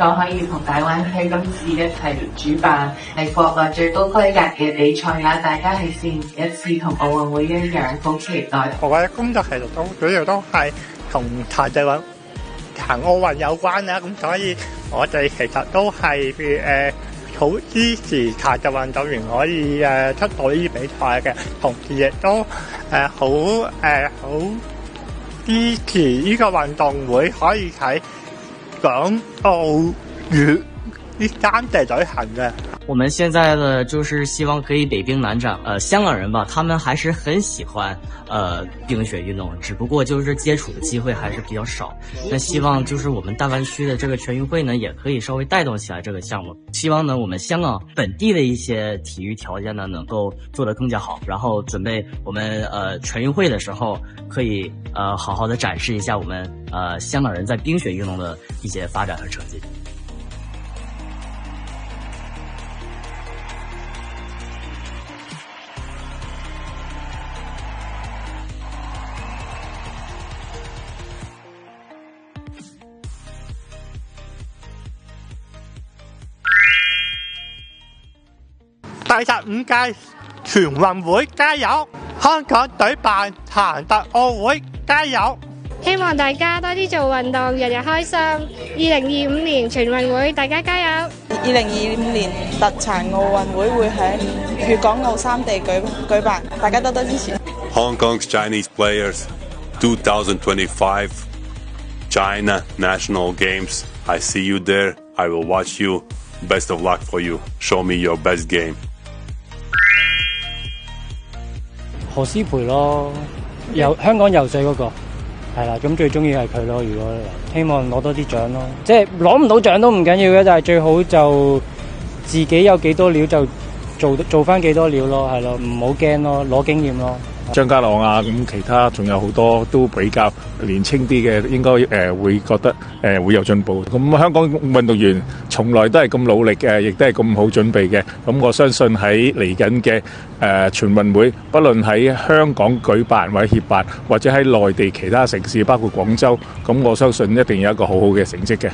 港可以同大灣區今次一齊主辦係國內最高規格嘅比賽啦，大家係試一試同奧運會一樣，好期待。我嘅工作其實主要都係同殘疾運行奧運有關啦，咁所以我哋其實都係好支持殘疾運動員可以出到呢啲比賽嘅，同時亦都好支持呢個運動會可以喺港澳粵呢三地舉行嘅。我們現在呢，就是希望可以北冰南展。香港人吧，他們還是很喜歡冰雪運動，只不過就是接觸的機會還是比較少。那希望就是我們大灣區的這個全運會呢，也可以稍微帶動起來這個項目。希望呢，我們香港本地的一些體育條件呢，能夠做得更加好，然後準備我們全運會的時候，可以好好的展示一下我們香港人在冰雪運動的一些發展和成績。第15屆全運會加油！香港舉辦殘疾奧會加油！希望大家多啲做運動，日日開心。2025年全運會，大家加油！2025年特殘奧運會會喺粵港澳三地舉辦，大家多多支持。Hong Kong's Chinese players 2025 China National Games. I see you there. I will watch you. Best of luck for you. Show me your best game. 何詩蓓咯，香港游水嗰個係啦，咁最中意係佢咯。如果希望攞多啲獎咯，即係攞唔到獎都唔緊要嘅，但係最好就自己有幾多料就做翻幾多料咯，係咯，唔好驚咯，攞經驗咯。張家朗啊，咁其他仲有好多都比較年輕啲嘅，應該會覺得會有進步。咁香港運動員從來都係咁努力嘅，亦都係咁好準備嘅。咁我相信喺嚟緊嘅全運會，不論喺香港舉辦或者協辦，或者喺內地其他城市，包括廣州，咁我相信一定有一個好好嘅成績嘅。